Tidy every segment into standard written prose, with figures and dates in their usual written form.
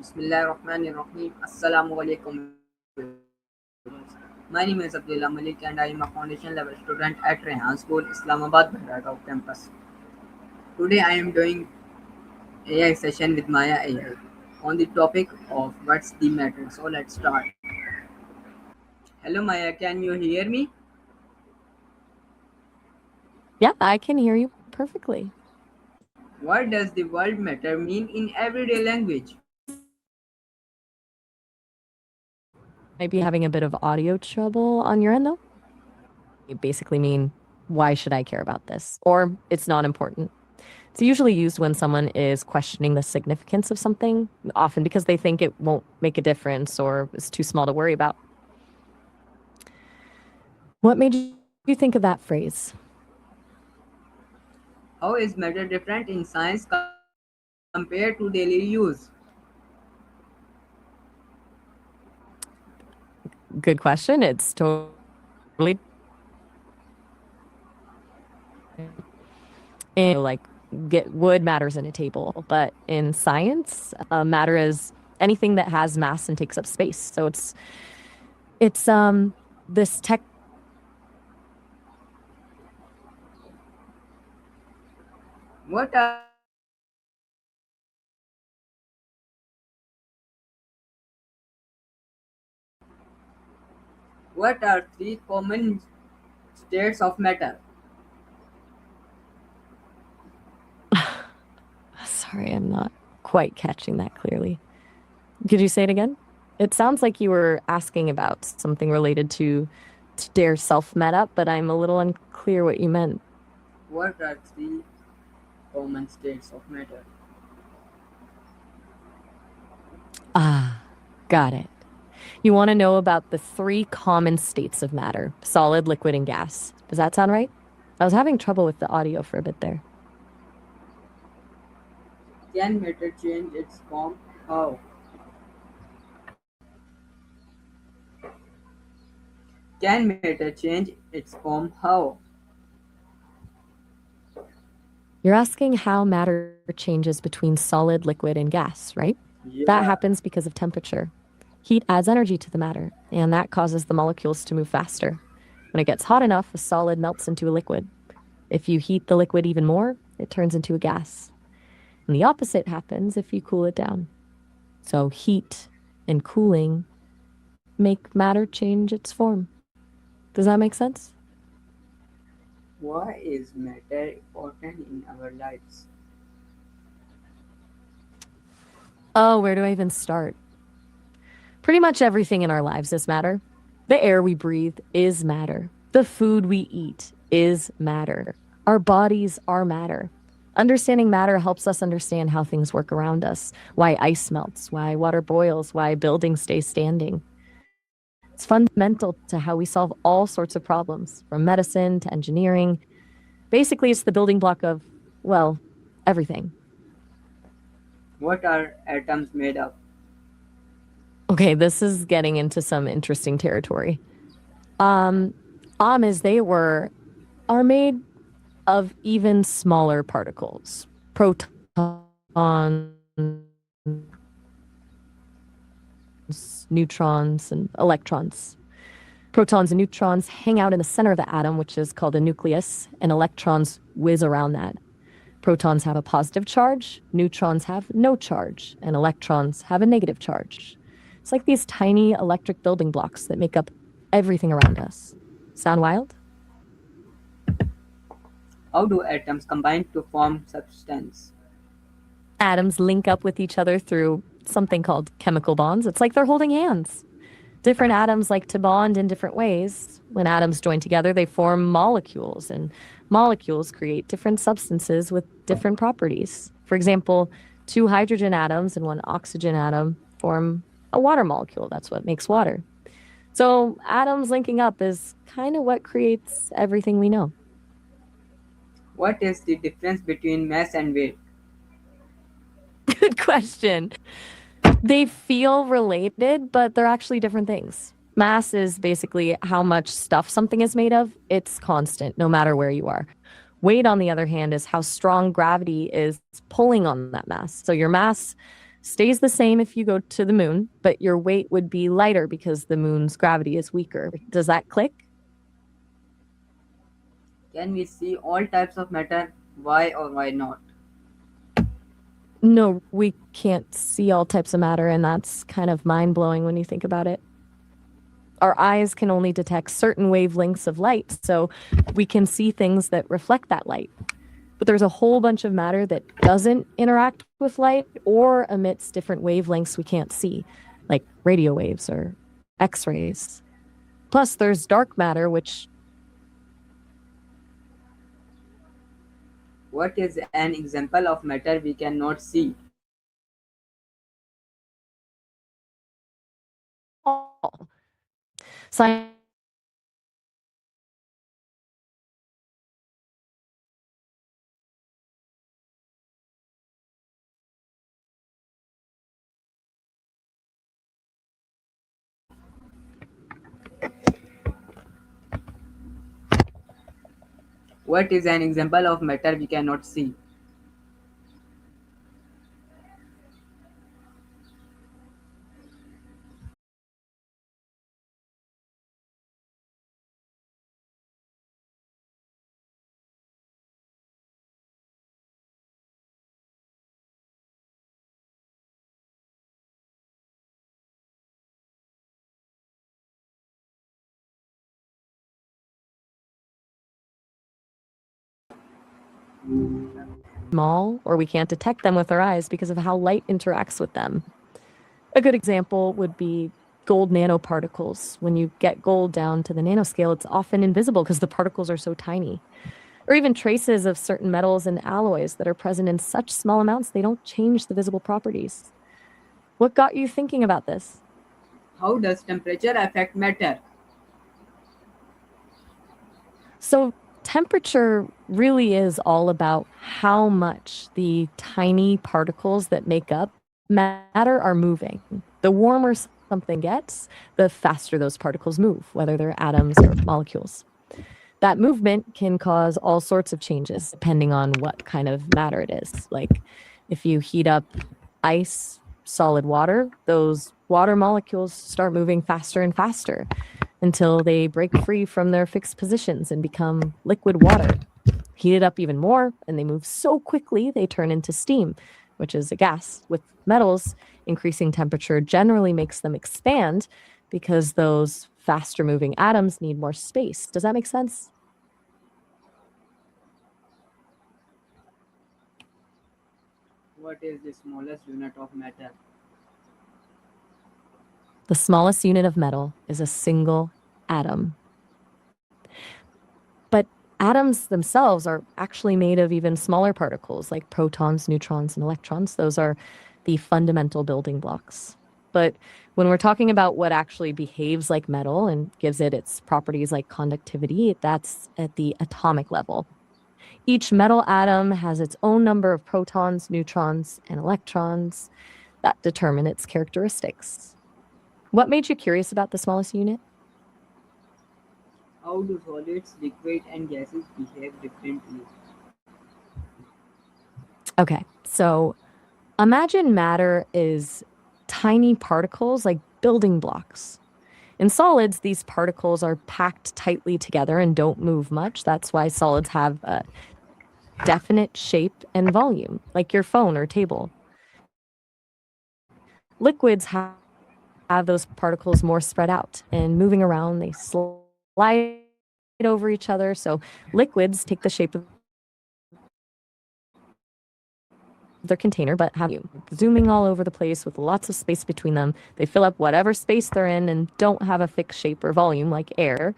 Bismillahirrahmanirrahim. Assalamu alaikum. My name is Abdullah Malik and I am a foundation level student at Rehan School, Islamabad, Bhairagaon campus. Today I am doing AI session with Maya AI on the topic of what's the matter. So let's start. Hello Maya, can you hear me? Yeah, I can hear you perfectly. What does the word matter mean in everyday language? Might be having a bit of audio trouble on your end, though. You basically mean, why should I care about this? Or it's not important. It's usually used when someone is questioning the significance of something, often because they think it won't make a difference or is too small to worry about. What made you think of that phrase? How is matter different in science compared to daily use? Good question. It's totally like get wood matters in a table, but in science, matter is anything that has mass and takes up space. So it's this tech. What are what are three common states of matter? Sorry, I'm not quite catching that clearly. Could you say it again? It sounds like you were asking about something related to their self meta, but I'm a little unclear what you meant. What are three common states of matter? Ah, got it. You want to know about the three common states of matter: solid, liquid, and gas. Does that sound right? I was having trouble with the audio for a bit there. Can matter change its form? How? Can matter change its form? How? You're asking how matter changes between solid, liquid, and gas, right? That Yeah. happens because of temperature. Heat adds energy to the matter, and that causes the molecules to move faster. When it gets hot enough, a solid melts into a liquid. If you heat the liquid even more, it turns into a gas. And the opposite happens if you cool it down. So heat and cooling make matter change its form. Does that make sense? Why is matter important in our lives? Oh, where do I even start? Pretty much everything in our lives is matter. The air we breathe is matter. The food we eat is matter. Our bodies are matter. Understanding matter helps us understand how things work around us, why ice melts, why water boils, why buildings stay standing. It's fundamental to how we solve all sorts of problems, from medicine to engineering. Basically, it's the building block of, well, everything. What are atoms made of? Okay, this is getting into some interesting territory. Um, as they were, are made of even smaller particles, protons, neutrons, and electrons. Protons and neutrons hang out in the center of the atom, which is called a nucleus, and electrons whiz around that. Protons have a positive charge, neutrons have no charge, and electrons have a negative charge. It's like these tiny electric building blocks that make up everything around us. Sound wild? How do atoms combine to form substance? Atoms link up with each other through something called chemical bonds. It's like they're holding hands. Different atoms like to bond in different ways. When atoms join together, they form molecules, and molecules create different substances with different properties. For example, two hydrogen atoms and one oxygen atom form a water molecule. That's what makes water. So, atoms linking up is kind of what creates everything we know. What is the difference between mass and weight? Good question. They feel related, but they're actually different things. Mass is basically how much stuff something is made of. It's constant, no matter where you are. Weight, on the other hand, is how strong gravity is pulling on that mass. So your mass stays the same if you go to the moon, but your weight would be lighter because the moon's gravity is weaker. Does that click? Can we see all types of matter? Why or why not? No, we can't see all types of matter, and that's kind of mind blowing when you think about it. Our eyes can only detect certain wavelengths of light, so we can see things that reflect that light. But there's a whole bunch of matter that doesn't interact with light or emits different wavelengths we can't see, like radio waves or X rays. Plus, there's dark matter, which What is an example of matter we cannot see? all. Science What is an example of matter we cannot see? small, or we can't detect them with our eyes because of how light interacts with them. A good example would be gold nanoparticles. When you get gold down to the nanoscale, it's often invisible because the particles are so tiny. Or even traces of certain metals and alloys that are present in such small amounts they don't change the visible properties. What got you thinking about this? How does temperature affect matter? So, temperature really is all about how much the tiny particles that make up matter are moving. The warmer something gets, the faster those particles move, whether they're atoms or molecules. That movement can cause all sorts of changes depending on what kind of matter it is. Like if you heat up ice, solid water, those water molecules start moving faster and faster until they break free from their fixed positions and become liquid water. Heat it up even more, and they move so quickly they turn into steam, which is a gas. With metals, increasing temperature generally makes them expand because those faster moving atoms need more space. Does that make sense? What is the smallest unit of matter? The smallest unit of metal is a single atom. But atoms themselves are actually made of even smaller particles like protons, neutrons, and electrons. Those are the fundamental building blocks. But when we're talking about what actually behaves like metal and gives it its properties like conductivity, that's at the atomic level. Each metal atom has its own number of protons, neutrons, and electrons that determine its characteristics. What made you curious about the smallest unit? How do solids, liquid, and gases behave differently? Okay, so imagine matter is tiny particles like building blocks. In solids, these particles are packed tightly together and don't move much. That's why solids have a definite shape and volume, like your phone or table. Liquids have those particles more spread out and moving around. They slide over each other. So liquids take the shape of their container, but have you zooming all over the place with lots of space between them. They fill up whatever space they're in and don't have a fixed shape or volume like air.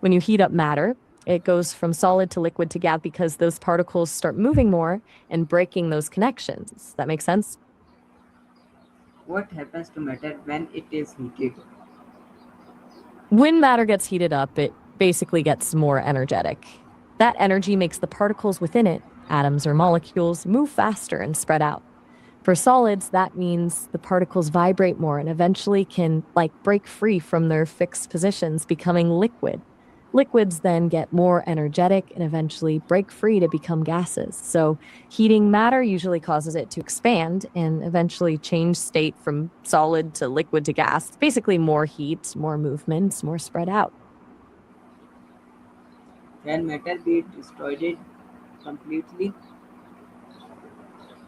When you heat up matter, it goes from solid to liquid to gas because those particles start moving more and breaking those connections. That makes sense? What happens to matter when it is heated? When matter gets heated up, it basically gets more energetic. That energy makes the particles within it, atoms or molecules, move faster and spread out. For solids, that means the particles vibrate more and eventually can break free from their fixed positions, becoming liquid. Liquids then get more energetic and eventually break free to become gases. So, heating matter usually causes it to expand and eventually change state from solid to liquid to gas. Basically, more heat, more movements, more spread out. Can matter be destroyed completely?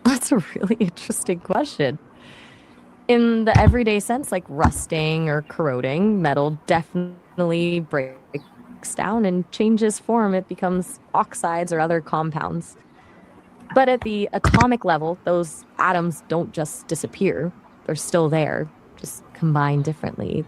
That's a really interesting question. In the everyday sense, like rusting or corroding, metal definitely breaks down and changes form. It becomes oxides or other compounds. But at the atomic level, those atoms don't just disappear, they're still there, just combined differently.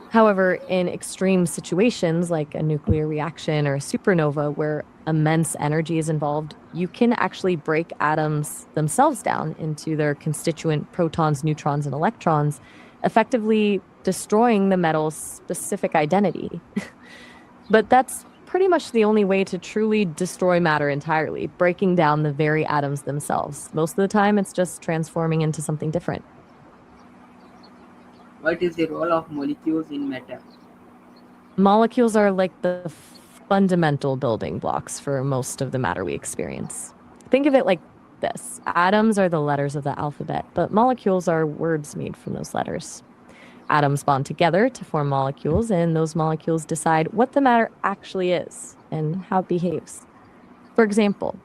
However, in extreme situations like a nuclear reaction or a supernova where immense energy is involved, you can actually break atoms themselves down into their constituent protons, neutrons, and electrons, effectively destroying the metal's specific identity. But that's pretty much the only way to truly destroy matter entirely, breaking down the very atoms themselves. Most of the time, it's just transforming into something different. What is the role of molecules in matter? Molecules are like the fundamental building blocks for most of the matter we experience. Think of it like this: atoms are the letters of the alphabet, but molecules are words made from those letters. Atoms bond together to form molecules, and those molecules decide what the matter actually is and how it behaves. For example,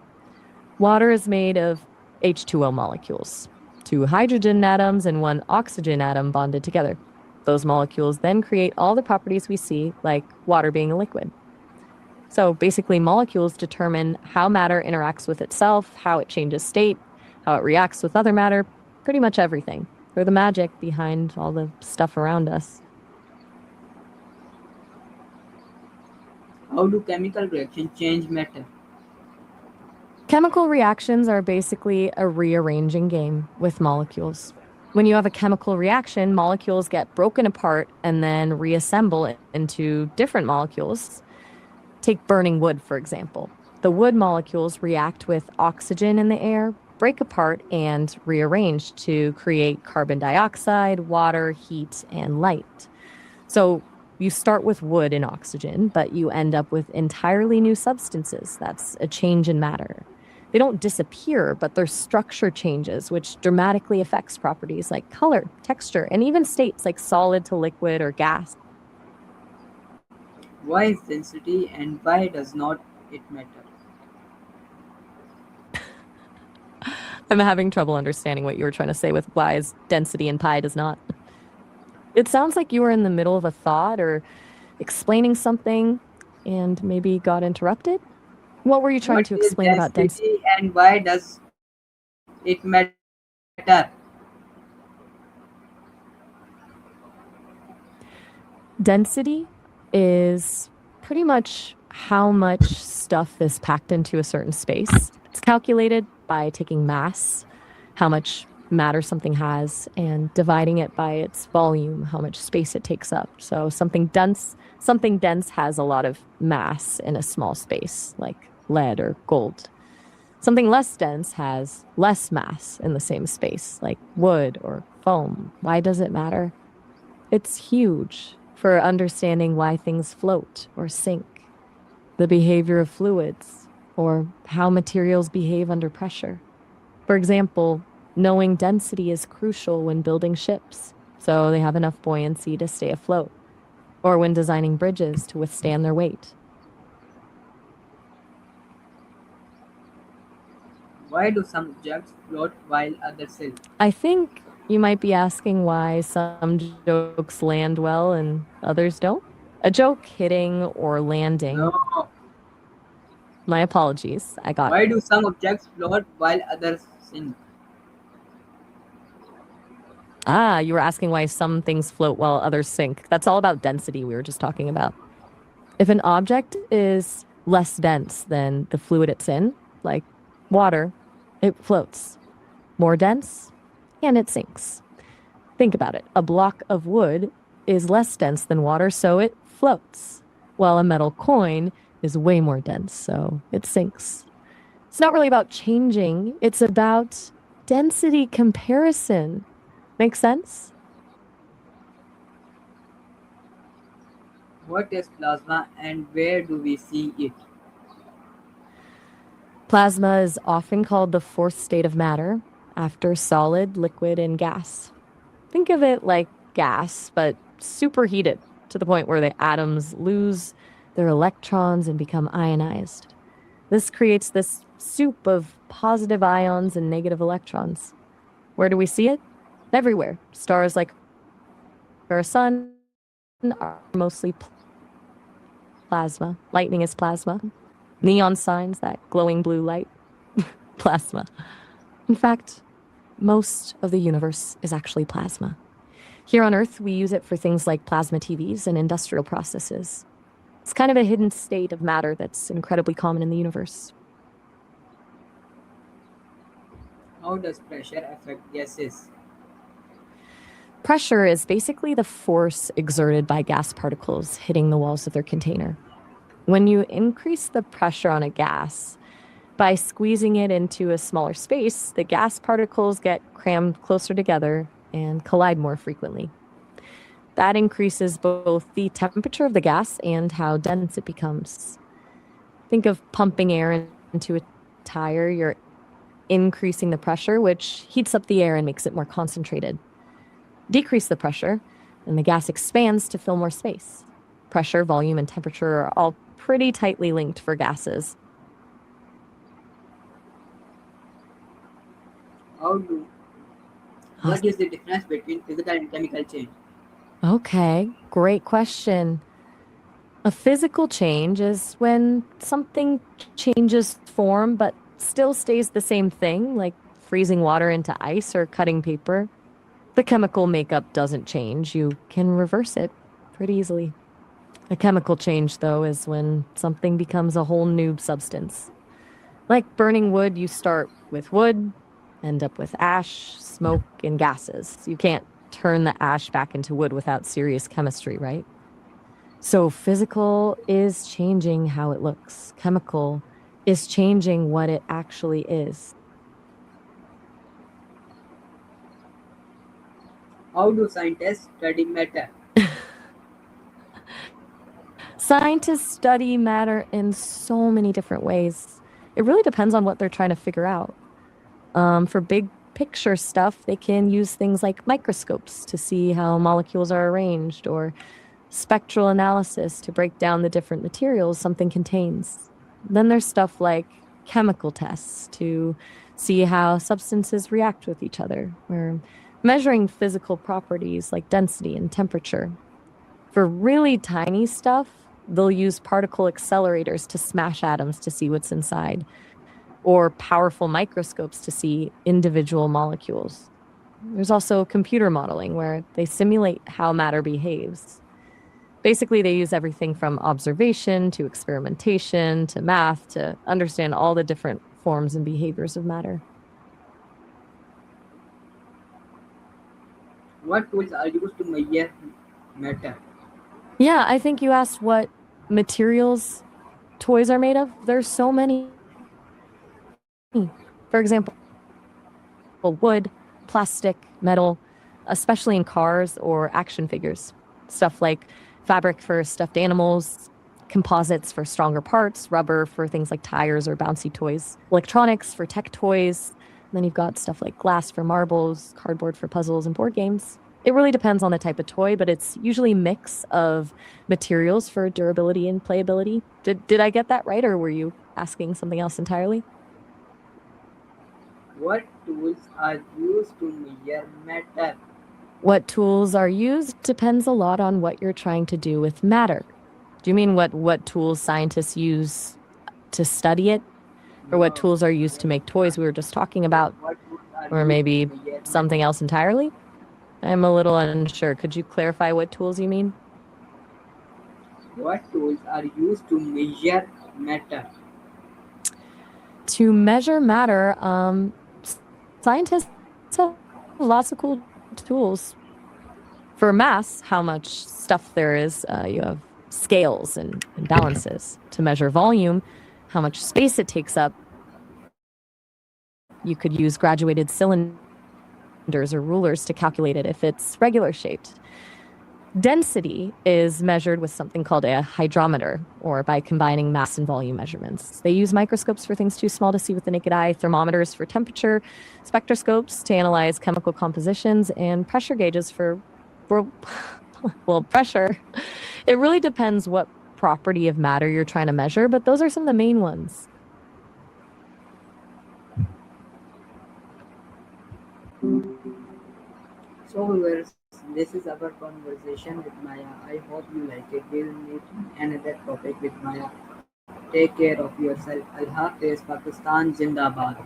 water is made of H2O molecules, two hydrogen atoms and one oxygen atom bonded together. Those molecules then create all the properties we see, like water being a liquid. So basically, molecules determine how matter interacts with itself, how it changes state, how it reacts with other matter, pretty much everything. They're the magic behind all the stuff around us. How do chemical reactions change matter? Chemical reactions are basically a rearranging game with molecules. When you have a chemical reaction, molecules get broken apart and then reassemble into different molecules. Take burning wood, for example. The wood molecules react with oxygen in the air, break apart, and rearrange to create carbon dioxide, water, heat, and light. So you start with wood and oxygen, but you end up with entirely new substances. That's a change in matter. They don't disappear, but their structure changes, which dramatically affects properties like color, texture, and even states like solid to liquid or gas. Why is density and why does not it matter? I'm having trouble understanding what you were trying to say with why is density and pi does not. It sounds like you were in the middle of a thought or explaining something and maybe got interrupted. What were you trying What to is explain about density? density and why does it matter? Density is pretty much how much stuff is packed into a certain space. It's calculated by taking mass, how much matter something has, and dividing it by its volume, how much space it takes up. So something dense has a lot of mass in a small space, like lead or gold. Something less dense has less mass in the same space, like wood or foam. Why does it matter? It's huge for understanding why things float or sink, the behavior of fluids, or how materials behave under pressure. For example, knowing density is crucial when building ships, so they have enough buoyancy to stay afloat, or when designing bridges to withstand their weight. Why do some objects float while others sink? I think you might be asking why some jokes land well and others don't. A joke hitting or landing. No. My apologies. I got Why do some objects float while others sink? You were asking why some things float while others sink. That's all about density we were just talking about. If an object is less dense than the fluid it's in, like water, it floats. More dense, and it sinks. Think about it. A block of wood is less dense than water, so it floats, while a metal coin is way more dense, so it sinks. It's not really about changing, it's about density comparison. Make sense? What is plasma and where do we see it? Plasma is often called the fourth state of matter after solid, liquid, and gas. Think of it like gas, but superheated to the point where the atoms lose their electrons and become ionized. This creates this soup of positive ions and negative electrons. Where do we see it? Everywhere. Stars like our sun are mostly plasma. Lightning is plasma. Neon signs, that glowing blue light, plasma. In fact, most of the universe is actually plasma. Here on Earth, we use it for things like plasma TVs and industrial processes. It's kind of a hidden state of matter that's incredibly common in the universe. How does pressure affect gases? Pressure is basically the force exerted by gas particles hitting the walls of their container. When you increase the pressure on a gas, by squeezing it into a smaller space, the gas particles get crammed closer together and collide more frequently. That increases both the temperature of the gas and how dense it becomes. Think of pumping air into a tire. You're increasing the pressure, which heats up the air and makes it more concentrated. Decrease the pressure, and the gas expands to fill more space. Pressure, volume, and temperature are all pretty tightly linked for gases. How do What is the difference between physical and chemical change? Okay, great question. A physical change is when something changes form but still stays the same thing, like freezing water into ice or cutting paper. The chemical makeup doesn't change. You can reverse it pretty easily. A chemical change, though, is when something becomes a whole new substance. Like burning wood, you start with wood, end up with ash, smoke, and gases. You can't turn the ash back into wood without serious chemistry, right? So physical is changing how it looks. Chemical is changing what it actually is. How do scientists study matter? Scientists study matter in so many different ways. It really depends on what they're trying to figure out. For big picture stuff, they can use things like microscopes to see how molecules are arranged, or spectral analysis to break down the different materials something contains. Then there's stuff like chemical tests to see how substances react with each other, or measuring physical properties like density and temperature. For really tiny stuff, they'll use particle accelerators to smash atoms to see what's inside, or powerful microscopes to see individual molecules. There's also computer modeling, where they simulate how matter behaves. Basically, they use everything from observation to experimentation to math to understand all the different forms and behaviors of matter. What tools are used to measure matter? Yeah, I think you asked what materials toys are made of. There's so many. For example, wood, plastic, metal, especially in cars or action figures. Stuff like fabric for stuffed animals, composites for stronger parts, rubber for things like tires or bouncy toys, electronics for tech toys. And then you've got stuff like glass for marbles, cardboard for puzzles, and board games. It really depends on the type of toy, but it's usually a mix of materials for durability and playability. Did I get that right, or were you asking something else entirely? What tools are used to measure matter? What tools are used depends a lot on what you're trying to do with matter. Do you mean what tools scientists use to study it? Or what No, tools are used I to make mean, toys we were just talking about? what tools are Or used to maybe measure something matter? else entirely? I'm a little unsure. Could you clarify what tools you mean? What tools are used to measure matter? To measure matter, scientists have lots of cool tools. For mass, how much stuff there is, you have scales and balances. To measure volume, how much space it takes up, you could use graduated cylinders or rulers to calculate it if it's regular shaped. For temperature, Density is measured with something called a hydrometer, or by combining mass and volume measurements. They use microscopes for things too small to see with the naked eye, thermometers for temperature, spectroscopes to analyze chemical compositions, and pressure gauges for well, pressure. It really depends what property of matter you're trying to measure, but those are some of the main ones. So viewers, this is our conversation with Maya. I hope you like it. We'll meet another topic with Maya. Take care of yourself. Allah Hafiz, Pakistan Zindabad.